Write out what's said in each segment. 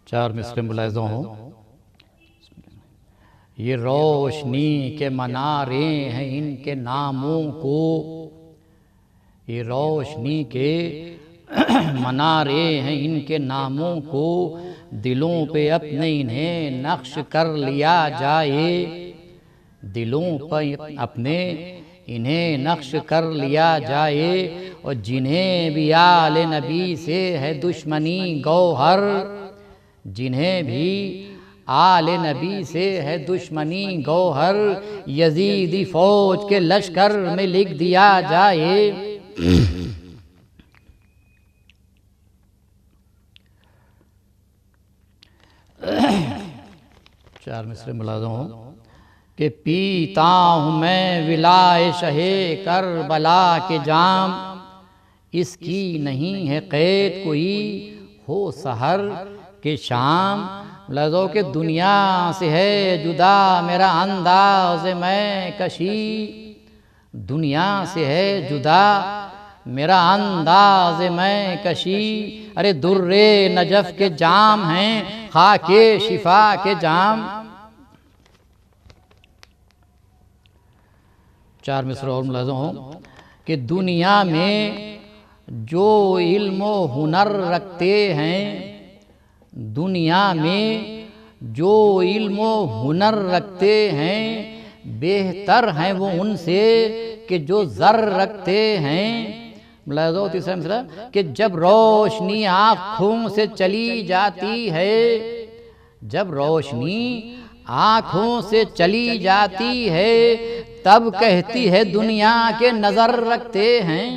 چار مصرے ملاحظہ ہوں۔ یہ روشنی کے منارے ہیں ان کے ناموں کو، یہ روشنی کے منارے ہیں ان کے ناموں کو، دلوں پہ اپنے انہیں نقش کر لیا جائے، دلوں پہ اپنے انہیں نقش کر لیا جائے، اور جنہیں بھی آل نبی سے ہے دشمنی گوہر، جنہیں بھی آل نبی سے ہے دشمنی گوہر، یزیدی فوج کے لشکر میں لکھ دیا جائے۔ چار مصرے ملاحظہ ہوں کہ پیتا ہوں میں ولائے شہ کربلا کے جام، اس کی نہیں ہے قید کوئی ہو سحر کے شام۔ ملاحظہ کہ دنیا سے ہے جدا میرا انداز میں کشی، دنیا سے ہے جدا میرا انداز میں کشی، ارے در نجف کے جام ہیں خاک شفا کے جام۔ چار مصرے اور ملاحظہ ہوں کہ دنیا میں جو علم و ہنر رکھتے ہیں، دنیا میں جو علم و ہنر رکھتے ہیں، بہتر ہیں وہ ان سے کہ جو زر رکھتے ہیں۔ ملاحظہ تیسرا مصرع کہ جب روشنی آنکھوں سے چلی جاتی ہے، جب روشنی آنکھوں سے چلی جاتی ہے، تب کہتی ہے دنیا کے نظر رکھتے ہیں۔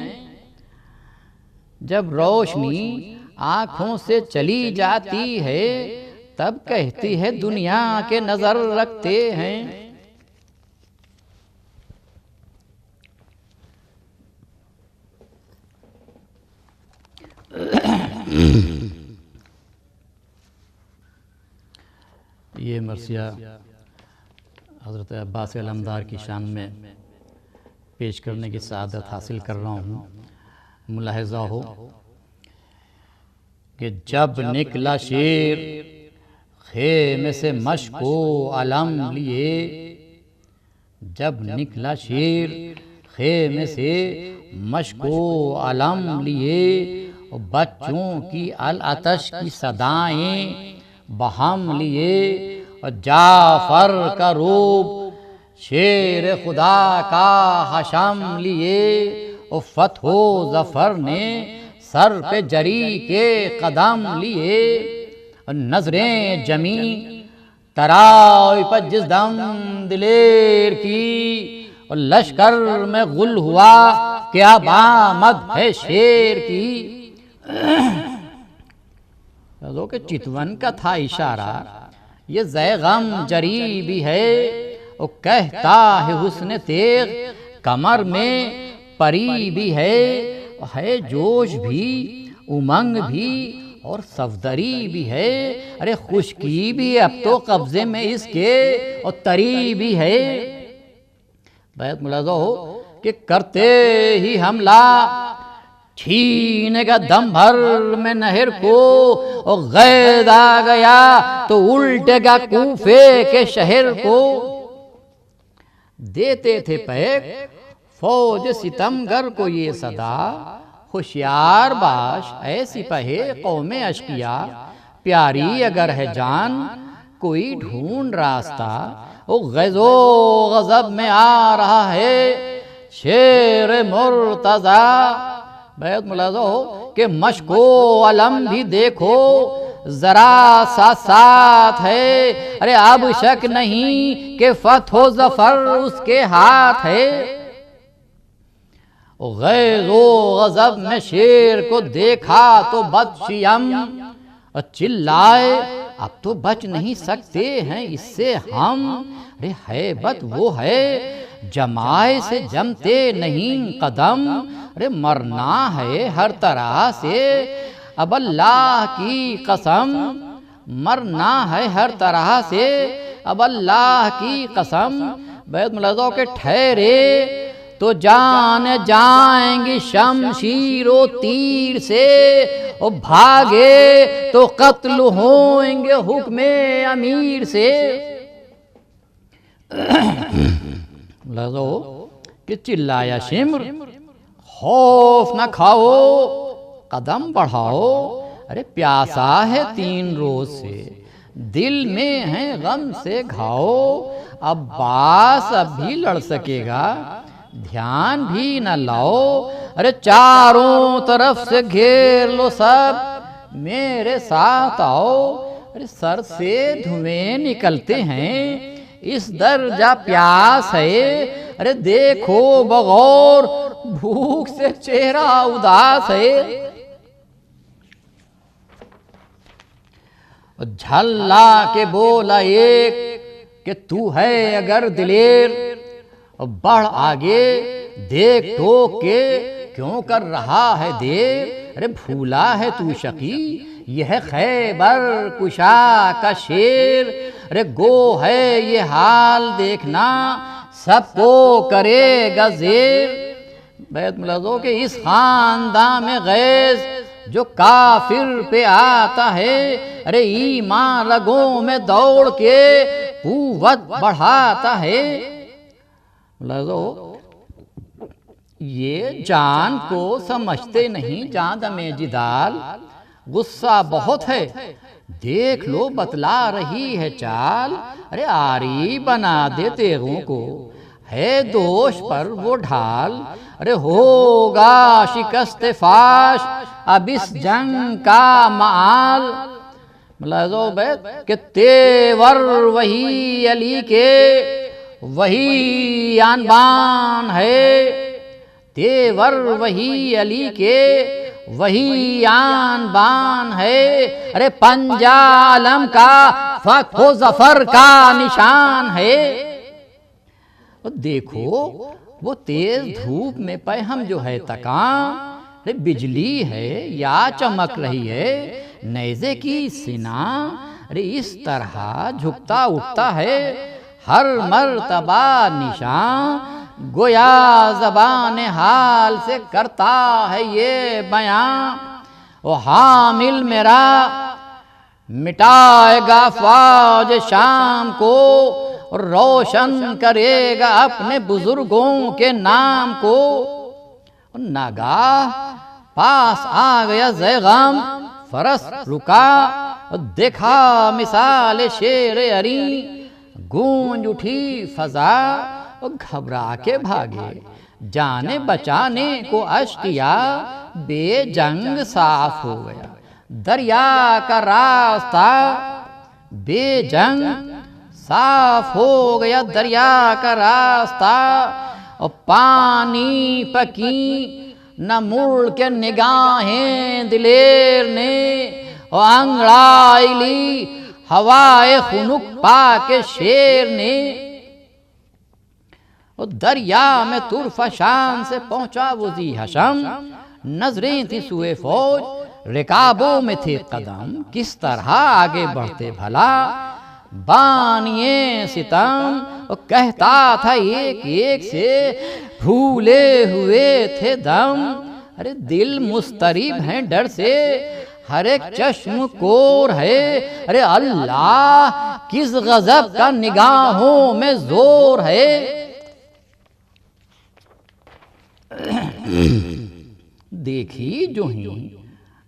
جب روشنی آنکھوں سے چلی جاتی ہے، تب کہتی ہے دنیا کے نظر رکھتے ہیں۔ یہ مرثیہ حضرت عباس علمدار کی شان میں پیش کرنے کی سعادت حاصل کر رہا ہوں۔ ملاحظہ ہو کہ جب نکلا شیر خیمے سے مشک و علم لیے، جب نکلا شیر خیمے سے مشک و علم لیے، بچوں کی العطش کی صدائیں بہم لیے، اور جعفر کا روب شیر خدا کا حشم لیے، اور فتح و ظفر نے سر پہ جری کے قدم لیے، اور نظریں جمی ترائی پر جس دم دلیر کی، اور لشکر میں غل ہوا کیا بامد ہے شیر کی۔ کہ چتون کا تھا اشارہ، یہ زیغم جری بھی ہے، اور کہتا ہے حسن تیغ کمر میں پری بھی ہے جوش بھی امنگ بھی اور صفدری بھی ہے، ارے خشکی بھی اب تو قبضے میں اس کے اور تری بھی ہے۔ بیت ملاحظہ ہو کہ کرتے ہی حملہ چھینے کا دم بھر میں نہر کو، اور غید آ گیا تو الٹے گا کوفے کے شہر کو، دیتے تھے پیک فوج ستمگر کو یہ صدا، ہوشیار باش اے سپاہی قوم اشقیا، پیاری اگر ہے جان کوئی ڈھونڈ راستہ، وہ غیظ و غضب میں آ رہا ہے شیر مرتضی۔ بیت ملاحظہ ہو کہ مشک و علم بھی دیکھو ذرا ساتھ ساتھ ہے، ارے اب شک نہیں کہ فتح و ظفر اس کے ہاتھ ہے۔ غیظ و غضب میں شیر کو دیکھا تو بدشیم، اور چلائے اب تو بچ نہیں سکتے ہیں اس سے ہم، ارے ہیبت وہ ہے جمائے سے جمتے نہیں قدم، ارے مرنا ہے ہر طرح سے اب اللہ کی قسم، مرنا ہے ہر طرح سے اب اللہ کی قسم۔ بیت ملاحظہ کہ ٹھہرے تو جان جائیں گی شمشیر و تیر سے، اور بھاگے تو قتل ہوئیں گے حکم امیر سے۔ لازو کہ چلایا شمر، خوف نہ کھاؤ قدم بڑھاؤ، ارے پیاسا ہے 3 روز سے، دل میں ہے غم سے گھاؤ، عباس اب بھی لڑ سکے گا، دھیان بھی نہ لاؤ، ارے چاروں طرف سے گھیر لو سب، میرے ساتھ آؤ، ارے سر سے دھویں نکلتے ہیں، اس درجہ پیاس ہے، ارے دیکھو بغور بھوک سے چہرہ اداس ہے۔ جھلا کے بولا ایک کہ تو ہے اگر دلیر، بڑھ آگے دیکھ ٹوک کے کیوں کر رہا ہے دیر، ارے بھولا ہے تو شقی یہ ہے خیبر کشا کا شیر، ارے گو ہے یہ حال دیکھنا سب کو کرے گا زیر۔ بیت ملازو کہ اس خاندان میں غیظ جو کافر پہ آتا ہے، ارے ایمان رگوں میں دوڑ کے قوت بڑھاتا ہے۔ ملازو یہ جان کو سمجھتے نہیں، جان میں جدال، غصہ بہت ہے دیکھ لو بتلا رہی ہے چال، ارے آری بنا دے تیغوں کو ہے دوش پر وہ ڈھال، ارے ہوگا شکست فاش اب اس جنگ کا معال۔ ملاحظو بیت کہ تیور وہی علی کے وہی آن بان ہے، تیور وہی علی کے وہی آن بان ہے، ارے پنجہ علم کا فتح و ظفر کا نشان ہے۔ دیکھو وہ تیز دھوپ میں پہم جو ہے تکاں، بجلی ہے یا چمک رہی ہے نیزے کی سنا، ارے اس طرح جھکتا اٹھتا ہے ہر مرتبہ نشان، گویا زبان حال سے کرتا ہے یہ بیان، وہ حامل میرا مٹائے گا فوج شام کو، روشن کرے گا اپنے بزرگوں کے نام کو۔ ناگاہ پاس آ گیا زیغم، فرس رکا دیکھا مثال شیر اری، گونج اٹھی فضا گھبرا کے بھاگے، جانے بچانے کو اشقیا بے جنگ صاف ہو گیا، دریا کا راستہ بے جنگ صاف ہو گیا، دریا کا راستہ، اور پانی پکی نہ مڑ کے نگاہیں دلیر نے، اور انگڑائی لی ہوائے خنک پا کے شیر نے، اور دریا میں طرفشان سے پہنچا وہ ذی حشم، نظریں تھی سوئے فوج رکابوں میں تھے قدم، کس طرح آگے بڑھتے بھلا بانیے ستم، اور کہتا تھا ایک ایک سے بھولے ہوئے تھے دم، ارے دل مضطرب ہیں ڈر سے ہر ایک چشم کور ہے، ارے اللہ کس غضب کا نگاہوں میں زور ہے۔ دیکھی جو ہی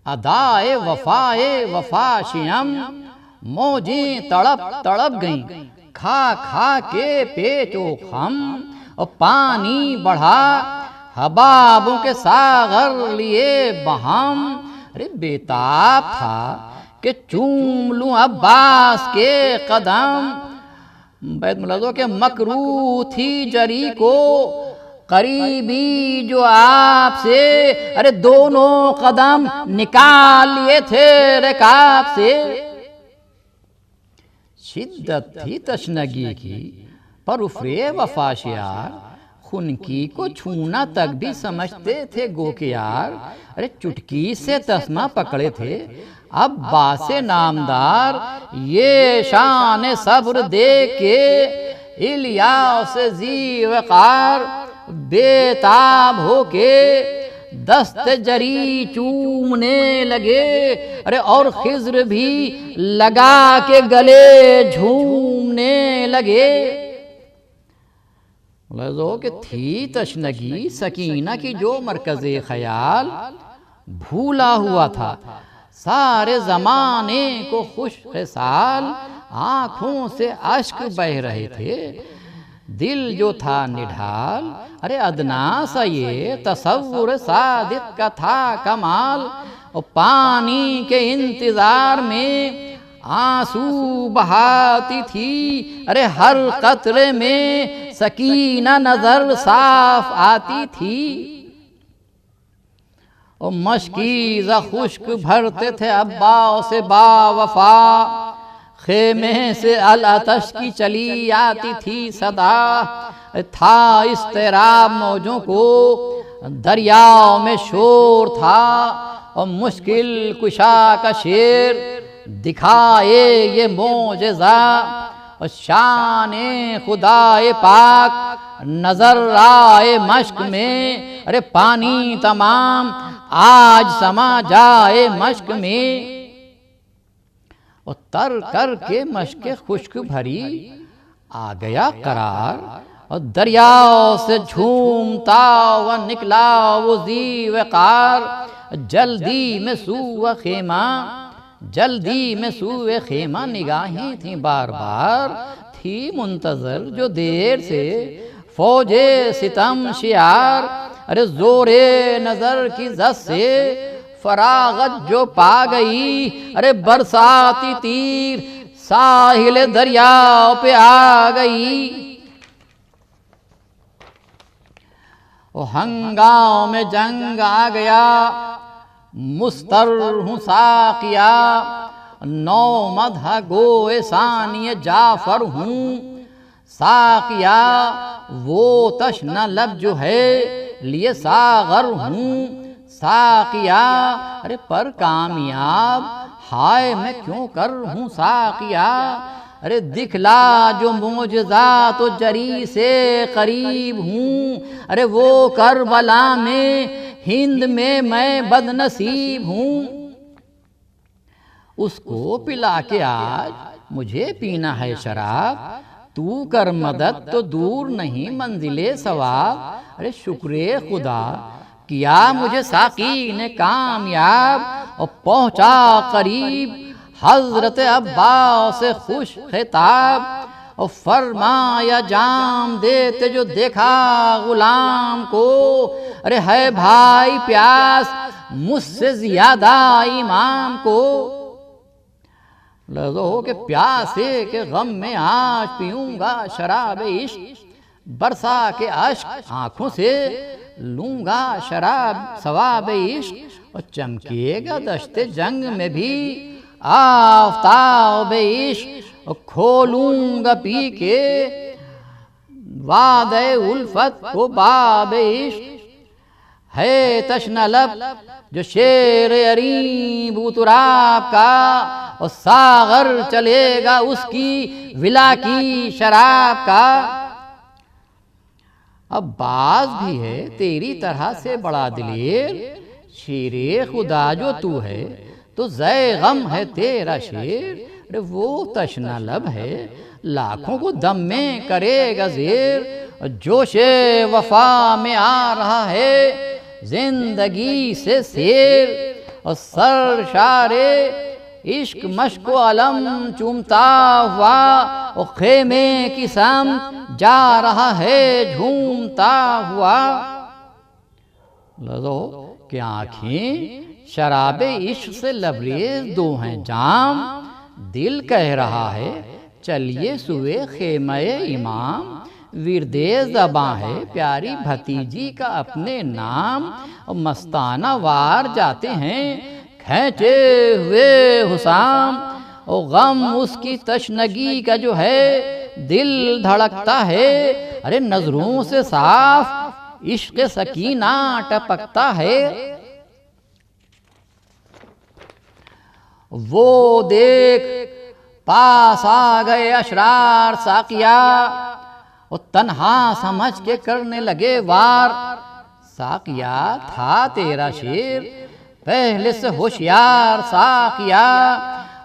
ادائے وفا شیم، موجیں تڑپ تڑپ گئیں کھا کھا کے پیچ و خم، اور پانی بڑھا حبابوں کے ساغر لیے بہم، ارے بیتاب تھا کہ چوم لوں عباس کے قدم، بیت ملازو کہ مکروہ تھی جری کو قریبی جو آپ سے، ارے دونوں قدم نکال لیے تھے رکاب سے، شدت تھی تشنگی کی پر افرے وفا شیار، خنکی کو چھونا تک بھی سمجھتے تھے گو کے یار، ارے چٹکی سے تسمہ پکڑے تھے عباس نامدار، یہ شان صبر دیکھ کے الیاس ذی وقار، بے تاب ہو کے دست جری چومنے لگے، ارے اور خضر بھی لگا کے گلے جھومنے لگے۔ لہذا کہ تھی تشنگی سکینہ کی جو مرکز خیال بھولا ہوا تھا، سارے زمانے کو خوش خصال آنکھوں سے اشک بہہ رہے تھے، دل جو تھا نڈھال، ارے ادنا سا یہ تصور صادق کا تھا کمال، اور پانی کے انتظار میں آنسو بہاتی تھی، ارے ہر قطرے میں سکینہ نظر صاف آتی تھی۔ اور مشکیزہ خشک بھرتے تھے عباس با وفا، خیمے سے العطش کی چلی آتی تھی صدا، تھا اضطراب موجوں کو دریاؤ میں شور تھا، اور مشکل کشا کا شیر دکھائے یہ معجزہ، اور شان خدائے پاک نظر آئے مشق میں، ارے پانی تمام آج سما جائے مشق میں۔ اور تر کر کے مشق خشک بھری آ گیا قرار، اور دریاؤ سے جھومتا و نکلا وہ ذی وقار، جلدی میں سوئے خیمہ، جلدی میں سوئے خیمہ، نگاہیں تھیں بار بار تھی منتظر جو دیر سے فوج ستم شیار، ارے زور نظر کی زد سے فراغت جو پا گئی، ارے برساتی تیر ساحل دریا پہ آ گئی۔ وہ ہنگام میں جنگ آ گیا، مستر ہوں ساقیا، نو مدح گوئے ثانی جعفر ہوں ساقیا، وہ تشنہ لب جو ہے لیے ساغر ہوں ساقیا، ارے پر کامیاب ہائے میں کیوں کر ہوں ساقیا، ارے دکھلا جو معجزات و جری سے قریب ہوں، ارے وہ کربلا میں ہند میں بد نصیب ہوں، اس کو پلا کے آج مجھے پینا ہے شراب، تو کر مدد تو دور نہیں منزل ثواب، ارے شکر خدا کیا مجھے ساقی نے کامیاب، اور پہنچا قریب حضرت عباس سے خوش خطاب، اور فرمایا جام دیتے جو دیکھا غلام کو، ارے ہے بھائی پیاس مجھ سے زیادہ امام کو، لہذا ہو کہ پیاسے کے غم میں آج پیوں گا شراب عشق، برسا کے اشک آنکھوں سے لوں گا شراب ثواب عشق، اور چمکے گا دشت جنگ میں بھی آفتاب عشق، اور کھولوں گا پی کے وعدہ الفت کو باب عشق، ہے تشنہ لب جو شیر عریم اتراب کا، اور ساغر چلے گا اس کی ولا کی شراب کا، اب باز بھی ہے تیری طرح سے بڑا دلیر، شیر خدا جو تو ہے تو زے غم ہے تیرا شیر، ارے وہ تشنہ لب ہے لاکھوں کو دم میں کرے گا زیر، جوش وفا میں آ رہا ہے زندگی سے سیر، اور سرشار عشق مشق و علم چومتا ہوا، اور خیمے کی سمت جا رہا ہے جھومتا ہوا، لہذا کہ آنکھیں شراب عشق سے لبریز دو ہیں جام، دل کہہ رہا ہے چلیے سوئے خیمہ امام، ورد زباں ہے پیاری بھتیجی کا اپنے نام، اور مستانہ وار جاتے ہیں کھینچے ہوئے حسام، اور غم اس کی تشنگی کا جو ہے دل دھڑکتا ہے، ارے نظروں سے صاف عشق سکینہ ٹپکتا ہے، وہ دیکھ پاس آ گئے اشرار ساقیا، وہ تنہا سمجھ کے کرنے لگے وار، ساقیا تھا تیرا شیر پہلے سے ہوشیار ساقیا،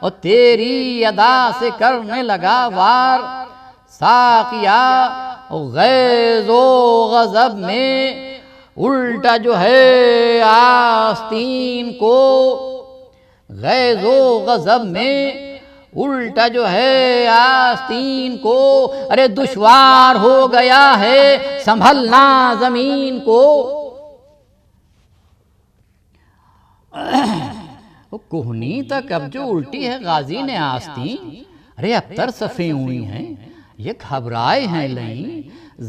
اور تیری ادا سے کرنے لگا وار ساقیا، غیظ و غضب میں الٹا جو ہے آستین کو، غیظ و غضب میں الٹا جو ہے آستین کو، ارے دشوار ہو گیا ہے سنبھلنا زمین کو۔ کوہنی تک اب جو الٹی ہے غازی نے آستین، ارے اب تر صفیں ہوئی ہیں یہ گھبرائے ہیں لئیں،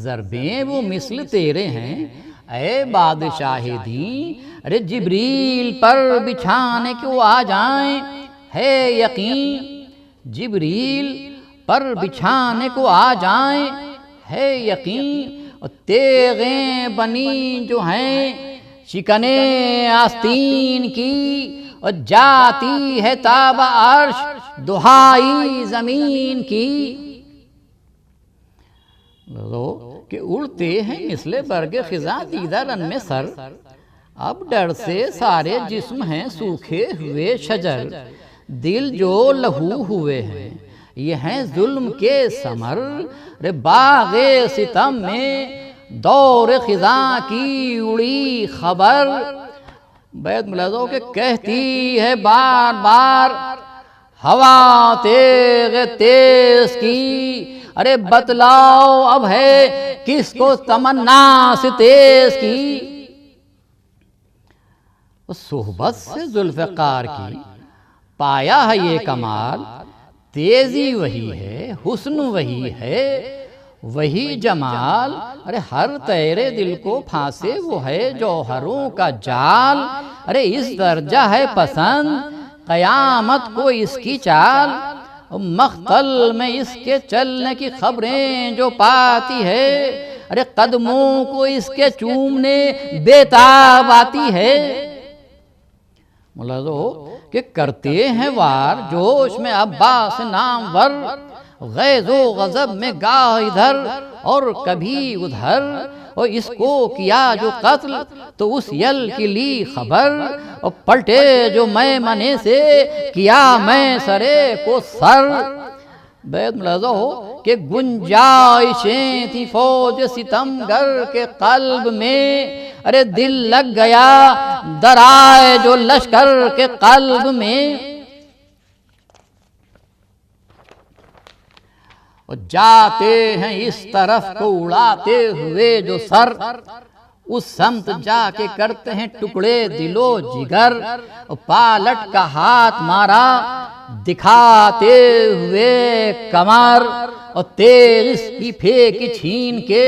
ضربیں وہ مثل تیرے ہیں اے بادشاہ دین، ارے جبریل پر بچھانے کو آ جائیں ہے یقین، جبریل پر بچھانے کو آ جائیں ہے یقین، اور تیغیں بنی جو ہیں شکنے آستین کی، اور جاتی ہے تاب عرش دہائی زمین کی۔ کہ اڑتے ہیں مثل برگ خزاں دیدہ رن میں سر، اب ڈر سے سارے جسم ہیں سوکھے ہوئے شجر، دل جو لہو ہوئے ہیں یہ ہیں ظلم کے ثمر، رے باغ ستم میں دور خزاں کی اڑی خبر۔ بیت ملاحظہ کہ کہتی ہے بار بار ہوا تیغ تیز کی، ارے بتلاؤ اب ہے کس کو تمنا سے تیز کی، صحبت سے ذوالفقار کی پایا ہے یہ کمال، تیزی وہی ہے حسن وہی ہے وہی جمال، ارے ہر تیرے دل کو پھانسے وہ ہے جوہروں کا جال، ارے اس درجہ ہے پسند قیامت کو اس کی چال، مختل میں اس کے چلنے کی خبریں جو پاتی ہے، ارے قدموں کو اس کے چومنے بےتاب آتی ہے۔ ملاحظہ کہ کرتے ہیں وار جوش میں عباس نامور، غیظ و غضب میں گاہ ادھر اور کبھی ادھر، اور اس کو کیا جو قتل تو اس یل کی لی خبر، اور پلٹے جو میمنے سے کیا میں سرے کو سر۔ بیت ملاحظہ ہو کہ گنجائشیں تھی فوج ستمگر کے قلب میں، ارے دل لگ گیا درائے جو لشکر کے قلب میں، اور جاتے ہیں اس طرف کو اڑاتے ہوئے جو سر، اس سمت جا کے کرتے ہیں ٹکڑے دل و جگر، اور پالٹ کا ہاتھ مارا دکھاتے ہوئے کمر، اور تیز کی پھینک چھین کے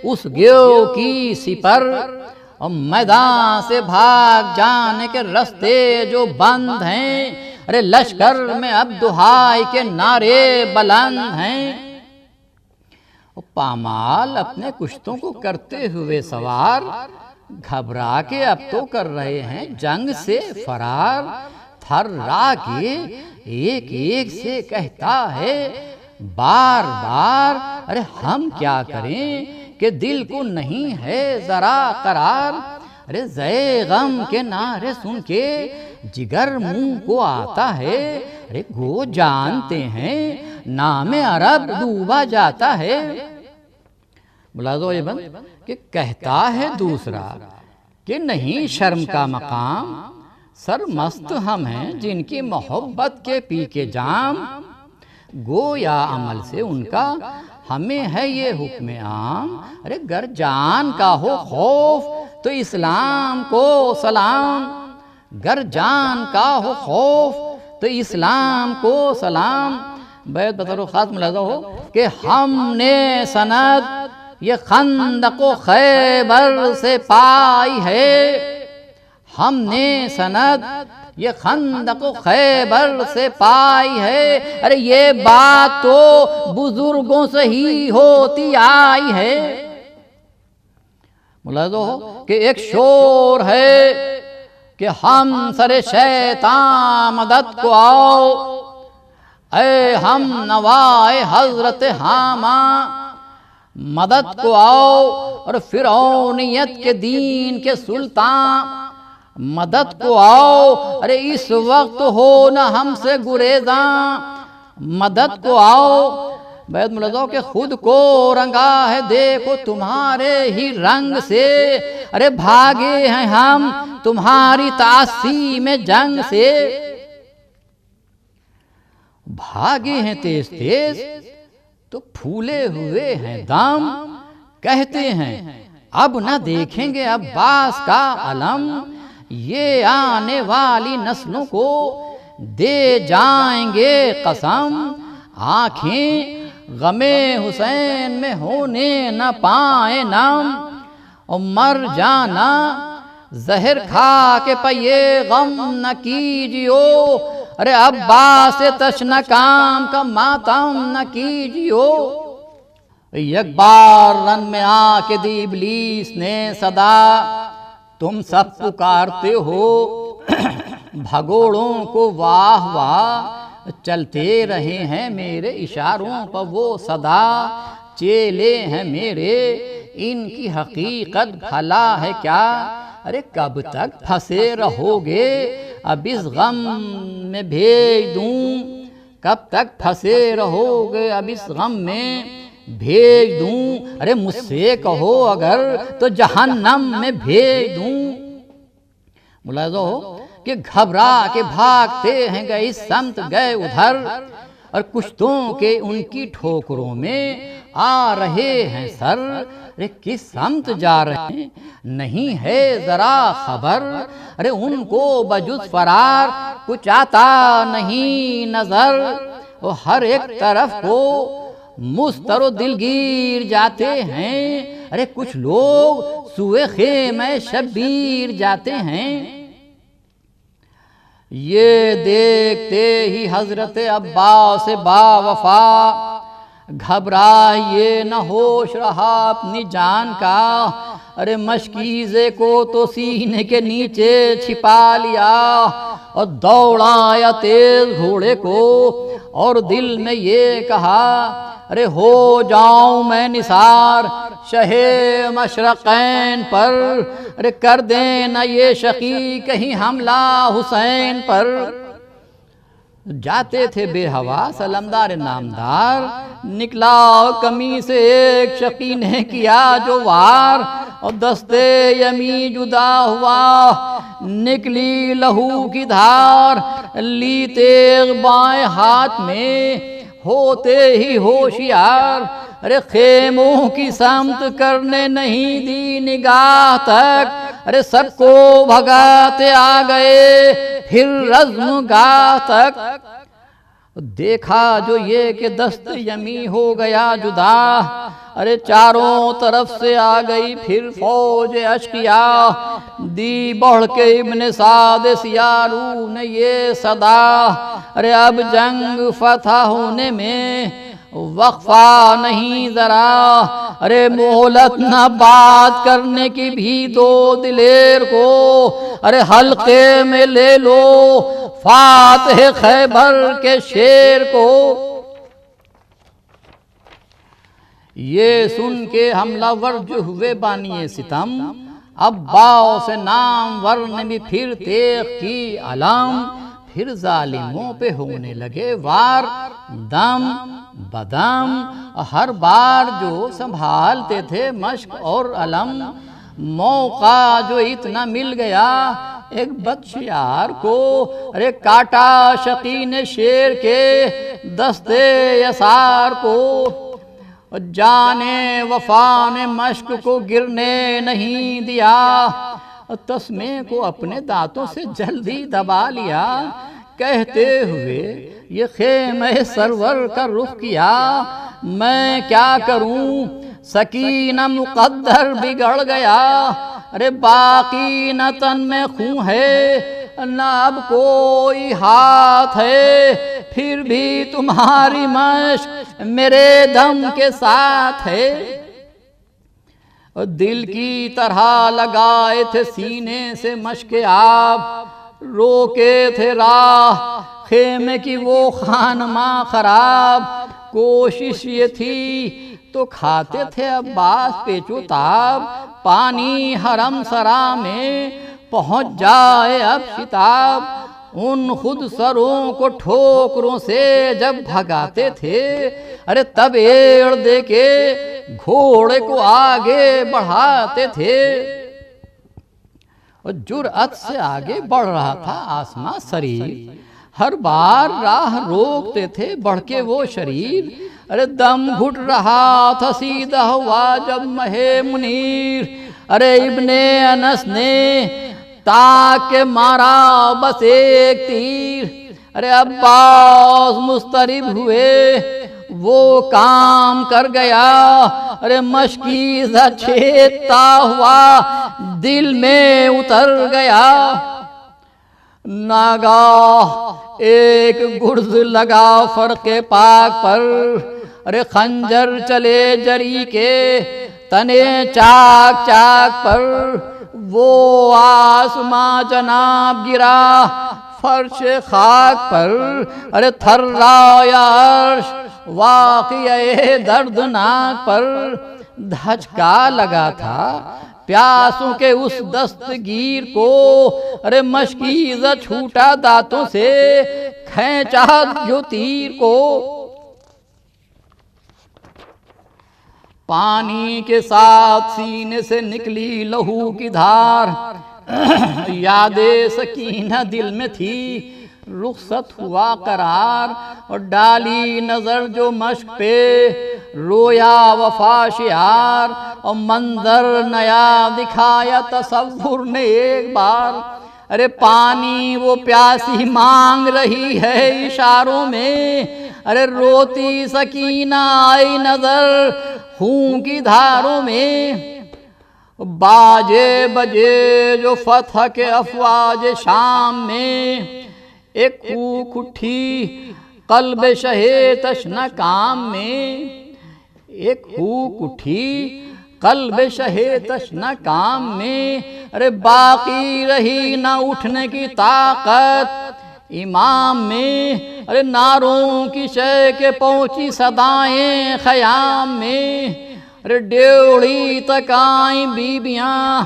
اس گیو کی سپر، اور میدان سے بھاگ جانے کے رستے جو بند ہیں، ارے لشکر میں اب دہائی کے نعرے بلند ہیں، پامال اپنے کشتوں کو کرتے ہوئے سوار، گھبرا کے اب تو کر رہے ہیں جنگ سے فرار، تھرا کے ایک ایک سے کہتا ہے بار بار، ارے ہم کیا کریں کہ دل کو نہیں ہے ذرا قرار، ارے زے غم کے نعرے سن کے جگر منہ کو آتا ہے، ارے گو جانتے ہیں نام عرب ڈوبا جاتا ہے۔ ملاحظہ یہ بند کہ کہتا ہے دوسرا کہ نہیں شرم کا مقام، سرمست ہم ہیں جن کی محبت کے پی کے جام، گویا عمل سے ان کا ہمیں ہے یہ حکم عام، ارے گر جان کا ہو خوف تو اسلام کو سلام، گر جان کا ہو خوف تو اسلام کو سلام۔ بیت بطر و خاص ملاحظہ ہو کہ ہم نے سند یہ خندق و خیبر سے پائی ہے، ہم نے سند یہ خندق و خیبر سے پائی ہے، ارے یہ بات تو بزرگوں سے ہی ہوتی آئی ہے۔ ملاحظہ ہو کہ ایک شور ہے کہ ہم سر شیطان مدد کو آؤ، اے ہم نوائے حضرت حاماں، مدد کو آؤ اور فرعونیت کے دین کے سلطان، مدد کو آؤ، ارے اس وقت ہو نہ ہم سے گریزاں، مدد کو آؤ۔ بیت ملازو کہ خود کو رنگا ہے دیکھو تمہارے ہی رنگ سے، ارے بھاگے ہیں ہم تمہاری تعصی میں جنگ سے، بھاگے ہیں تیز تیز تو پھولے ہوئے ہیں دم، کہتے ہیں اب نہ دیکھیں گے عباس کا علم، یہ آنے والی نسلوں کو دے جائیں گے قسم، آنکھیں غم حسین میں ہونے نہ پائیں نم، اور مر جانا زہر کھا کے پیے غم نہ کیجیو، ارے عباس تشنہ کام کا ماتم نہ کیجیو۔ یک بار رن میں آ کے دی ابلیس نے صدا، تم سب پکارتے ہو بھگوڑوں کو واہ واہ، چلتے رہے ہیں میرے اشاروں پر وہ صدا، چیلے ہیں میرے ان کی حقیقت بھلا ہے کیا، ارے کب تک پھنسے رہو گے اب اس غم میں بھیج دوں، کب تک پھنسے رہو گے اب اس غم میں بھیج دوں، ارے مجھ سے کہو اگر تو جہنم میں بھیج دوں۔ ملاحظہ ہو کہ گھبرا کے بھاگتے ہیں گئے اس سمت گئے ادھر، اور کشتوں کے ان کی ٹھوکروں میں آ رہے ہیں سر، ارے کس سمت جا رہے ہیں نہیں ہے ذرا خبر، ارے ان کو بجز فرار کچھ آتا نہیں نظر، وہ ہر ایک طرف کو مستر و دلگیر جاتے ہیں، ارے کچھ لوگ سوئے خیمہ شبیر جاتے ہیں۔ یہ دیکھتے ہی حضرت عباس با وفا، گھبرائیے نہ ہوش رہا اپنی جان کا، ارے مشکیزے کو تو سینے کے نیچے چھپا لیا، اور دوڑایا تیز گھوڑے کو اور دل میں یہ کہا، ارے ہو جاؤں میں نثار شہ مشرقین پر، ارے کر دیں نہ یہ شقی کہیں حملہ حسین پر۔ جاتے تھے بے حواس علمدار نامدار، نکلا کمی سے ایک شقی نے کیا جو وار، اور دستے یمی جدا ہوا نکلی لہو کی دھار، لی تیغ بائیں ہاتھ میں ہوتے ہی ہوشیار، ارے خیموں کی سمت کرنے نہیں دی نگاہ تک، ارے سب کو بھگاتے آ گئے پھر رزم گاہ تک، دیکھا جو یہ کہ دست یمی ہو گیا جدا، ارے چاروں طرف سے آ گئی پھر فوج اشقیا، دی بڑھ کے ابن سعد سیارو نے یہ صدا، ارے اب جنگ فتح ہونے میں وقفہ نہیں ذرا، ارے مہلت نہ بات کرنے کی بھی دو دلیر کو، ارے حلقے میں لے لو فاتح خیبر کے شیر کو۔ یہ سن کے حملہ ور جو ہوئے بانی ستم، عباس سے نام ور نے بھی پھر تیغ کی علم، پھر ظالموں پہ ہونے لگے وار دم بدم، ہر بار جو سنبھالتے تھے مشق اور علم، موقع جو اتنا مل گیا ایک بدشیار کو، ارے کاٹا شقی نے شیر کے دستے یسار کو، جانے وفا نے مشق کو گرنے نہیں دیا، تسمے کو اپنے دانتوں سے جلدی دبا لیا، کہتے ہوئے یہ خیمہ سرور کا رخ کیا، میں کیا کروں سکینہ مقدر بگڑ گیا، ارے باقی نہ تن میں خون ہے نہ اب کوئی ہاتھ ہے، پھر بھی تمہاری مشق میرے دم کے ساتھ ہے، دل کی طرح لگائے تھے سینے سے مشق آب، روکے تھے راہ خیمے کی وہ خانماں خراب، کوشش یہ تھی تو کھاتے تھے عباس پیچو تاب، پانی حرم سرا میں پہنچ جائے اب شتاب۔ ان خود سروں کو ٹھوکروں سے جب بھگاتے تھے، ارے تب ایڑ دے کے گھوڑے کو آگے بڑھاتے تھے۔ اور جرأت سے آگے بڑھ رہا تھا آسماں سریر، ہر بار راہ روکتے تھے بڑھ کے وہ شریر۔ ارے دم گھٹ رہا تھا سیدھا ہوا جب مہے منیر، ارے ابن انس نے تاک کے مارا بس ایک تیر۔ ارے عباس مضطرب ہوئے وہ کام کر گیا، ارے مشکیزہ چھیدتا ہوا دل میں اتر گیا۔ ناگاہ ایک گرز لگا فرق پاک پر، ارے خنجر چلے جری کے تنے چاک چاک پر۔ وہ آسماں جناب گرا فرش خاک پر، ارے تھرایا عرش واقعہ دردناک پر۔ دھچکا لگا تھا پیاسوں کے اس دستگیر کو، ارے مشکیزہ چھوٹا دانتوں سے کھینچا جو تیر کو۔ پانی کے ساتھ سینے سے نکلی لہو کی دھار، یاد سکینہ دل میں تھی رخصت ہوا قرار۔ اور ڈالی نظر جو مشق پہ رویا وفا شعار، اور منظر نیا دکھایا تصور نے ایک بار۔ ارے پانی وہ پیاسی مانگ رہی ہے اشاروں میں، ارے روتی سکینہ آئی نظر خون کی دھاروں میں۔ باجے بجے جو فتح کے افواج شام میں، ایک کوک اٹھی قلب شہ تشنہ کام میں۔ ایک کوک اٹھی قلب شہ تشنہ کام میں، ارے باقی رہی نہ اٹھنے کی طاقت امام میں۔ ارے ناروں کی شے کے پہنچی صدائیں خیام میں، ارے ڈیوڑی تک آئیں بیبیاں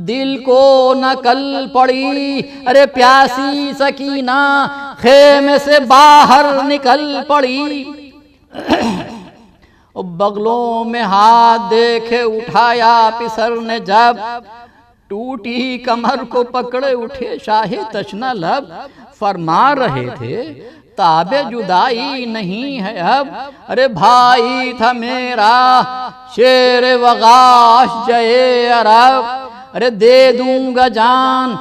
دل کو نہ کل پڑی۔ ارے پیاسی سکینہ خیمے سے باہر نکل پڑی۔ بغلوں میں ہاتھ دیکھے اٹھایا پسر نے جب، ٹوٹی کمر کو پکڑے اٹھے شاہ تشنہ لب۔ فرما رہے تھے تاب جدائی نہیں ہے اب، ارے بھائی تھا میرا شیر وغاش جئے عرب۔ ارے دے دوں گا جان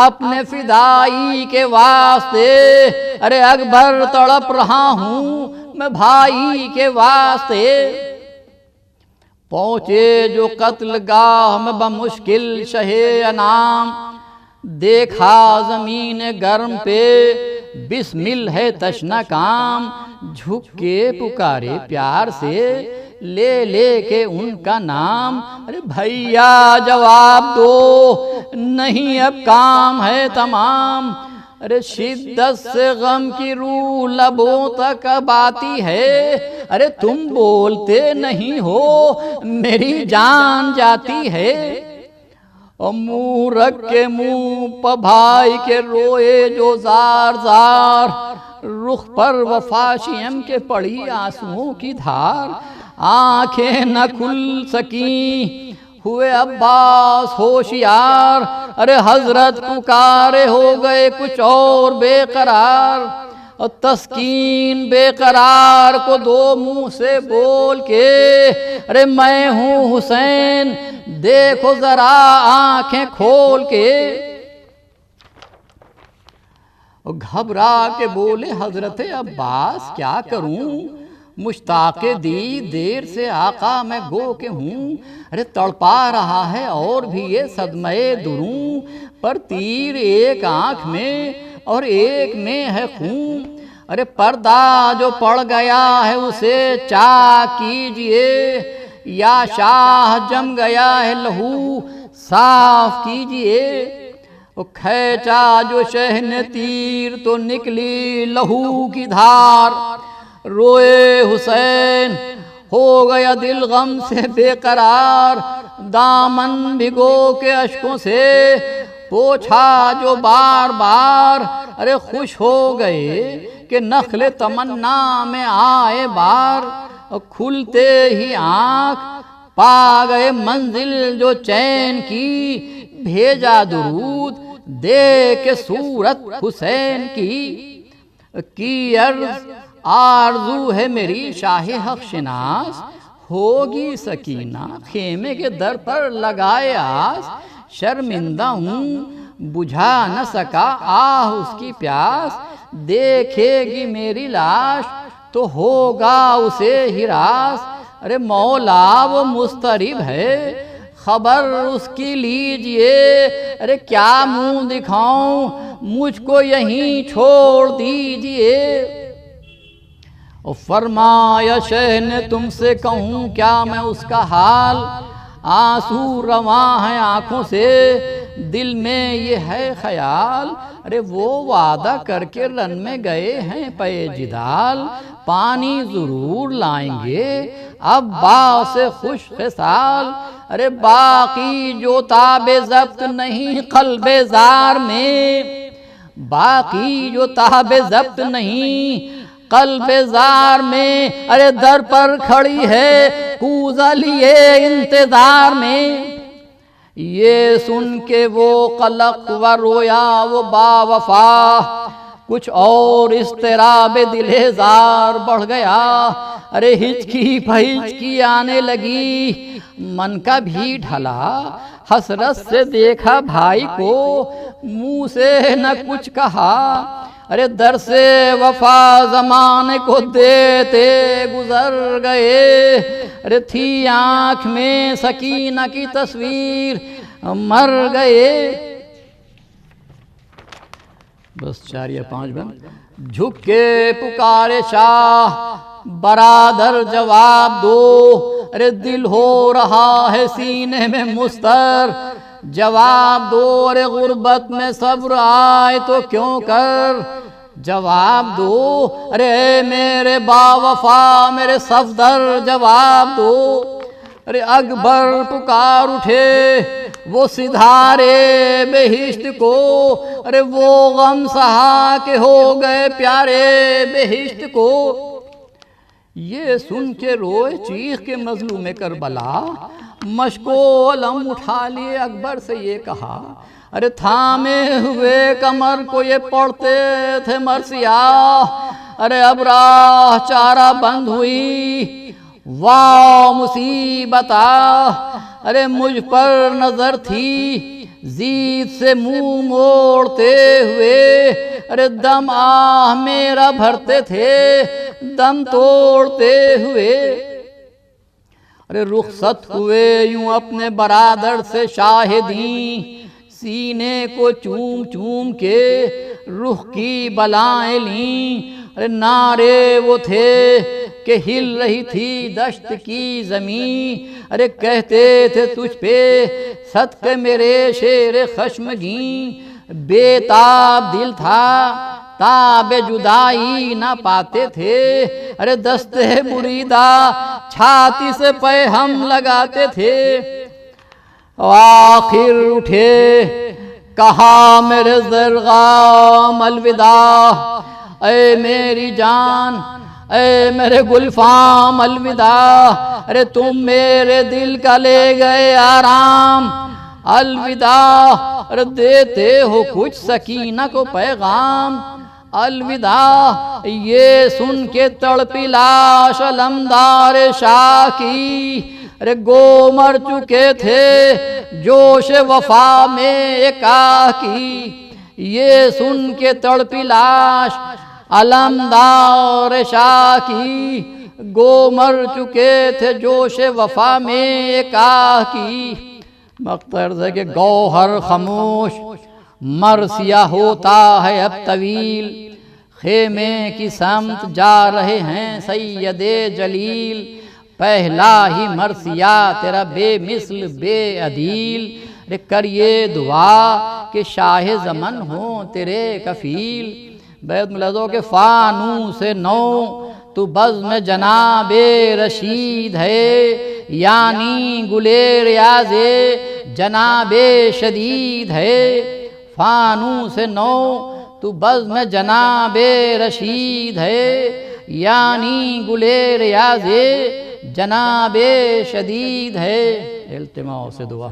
اپنے فدائی کے واسطے، ارے اکبر تڑپ رہا ہوں میں بھائی کے واسطے۔ پہنچے جو قتل گاہ میں بمشکل شہ انام، دیکھا زمین گرم پہ بسمل ہے تشنہ کام۔ جھک کے پکارے پیار سے لے لے کے ان کا نام، ارے بھیا جواب دو نہیں اب کام ہے تمام۔ ارے شدت سے غم کی روح لبوں تک اب آتی ہے، ارے تم بولتے نہیں ہو میری جان جاتی ہے۔ اور منہ رکھ کے منہ پہ بھائی کے روئے جو زار زار، رخ پر وفا شیم کے پڑی آنسوؤں کی دھار۔ آنکھیں نہ کھل سکیں ہوئے عباس ہوشیار، ارے حضرت پکارے ہو گئے کچھ اور بے قرار۔ اور تسکین بے قرار کو دو منہ سے بول کے، ارے میں ہوں حسین دیکھو ذرا آنکھیں کھول کے۔ گھبرا کے بولے حضرت عباس کیا کروں، مشتاق دی دیر سے آقا میں گو کے ہوں۔ ارے تڑپا رہا ہے اور بھی یہ صدمہ دروں، پر تیر ایک آنکھ میں اور ایک میں ہے خون۔ ارے پردہ جو پڑ گیا ہے اسے چاک کیجئے، یا شاہ جم گیا ہے لہو صاف کیجئے۔ کھینچا جو شہ نے تیر تو نکلی لہو کی دھار، روئے حسین ہو گیا دل غم سے بے قرار، دامن بھگو کے اشکوں سے پوچھا جو بار بار، ارے خوش ہو گئے کہ نخل تمنا میں آئے بار، کھلتے ہی آنکھ پا گئے منزل جو چین کی، بھیجا درود دے کے صورت حسین کی عرض آرزو ہے میری شاہ حق شناس، ہوگی سکینہ خیمے کے در پر لگائے آس، شرمندہ ہوں بجھا نہ سکا آہ اس کی پیاس، دیکھے گی میری لاش تو ہوگا اسے ہراس، ارے مولا وہ مضطرب ہے خبر اس کی لیجئے، ارے کیا منہ دکھاؤں مجھ کو یہیں چھوڑ دیجئے۔ فرمایا شہ نے تم سے کہوں کیا میں اس کا حال، آنسو رواں ہیں آنکھوں سے دل میں یہ ہے خیال، ارے وہ وعدہ کر کے رن میں گئے ہیں پے جدال، پانی ضرور لائیں گے اب با سے خوش خصال، ارے باقی جو تاب ضبط نہیں قلب زار میں، باقی جو تاب ضبط نہیں قلب زار میں، ارے در پر کھڑی ہے کوزہ لیے انتظار میں، یہ سن کے وہ قلق و رویا وہ با وفا، کچھ اور اضطراب دل زار بڑھ گیا، ارے ہچکی پھچکی آنے لگی من کا بھی ڈھلا، حسرت سے دیکھا بھائی کو منہ سے نہ کچھ کہا، ارے در سے وفا زمانے کو دیتے گزر گئے، ارے تھی آنکھ میں سکینہ کی تصویر مر گئے۔ بس 4 یا 5 بند۔ جھک کے پکارے شاہ برادر جواب دو، ارے دل ہو رہا ہے سینے میں مستر، جواب دو، ارے غربت میں صبر آئے تو کیوں کر، جواب دو، ارے اے میرے با وفا میرے صفدر جواب دو، ارے اکبر پکار اٹھے وہ سدھارے بہشت کو، ارے وہ غم سہا کے ہو گئے پیارے بہشت کو، یہ سن کے روئے چیخ کے مظلوم کربلا، مشکو علم اٹھا لیے اکبر سے یہ کہا، ارے تھامے ہوئے کمر کو یہ پڑھتے تھے مرثیہ، ارے اب راہ چارہ بند ہوئی واہ مصیبتا، ارے مجھ پر نظر تھی زید سے منہ موڑتے ہوئے، ارے دم آہ میرا بھرتے تھے دم توڑتے ہوئے، ارے رخصت ہوئے یوں اپنے برادر سے شاہدین، سینے کو چوم چوم کے رخ کی بلائیں لیں، ارے نعرے وہ تھے کہ ہل رہی تھی دشت کی زمین، ارے کہتے تھے تجھ پہ صدقے میرے شیر خشمگین، بے تاب دل تھا تاب جدائی نہ پاتے تھے، ارے دستے بریدہ چھاتی سے پہ ہم لگاتے تھے، آخر اٹھے کہا میرے زرغام الوداع، اے میری جان اے میرے گلفام الوداع، ارے تم میرے دل کا لے گئے آرام الوداع، ارے دیتے ہو کچھ سکینہ کو پیغام الوداع، یہ سن کے تڑپی لاش علمدار شاہ کی، ارے گو مر چکے تھے جوش وفا میں ایک آہ کی، یہ سن کے تڑپی لاش علمدار شاہ کی، گو مر چکے تھے جوش وفا میں ایک آہ کی، مقترض ہے کہ گوہر خاموش مرثیہ ہوتا ہے اب طویل، خیمے کی سمت جا رہے ہیں سید جلیل، پہلا ہی مرثیہ تیرا بے مثل بے عدیل، رے کریے دعا کہ شاہ زمن ہوں تیرے کفیل، بیت ملازو کے فانو سے نو تو بزم جناب رشید ہے، یعنی گلے ریاض جناب شدید ہے۔ فانوس نو تو بزم جناب رشید ہے، یعنی گلے ریاض جناب شدید ہے۔ التماس سے دعا۔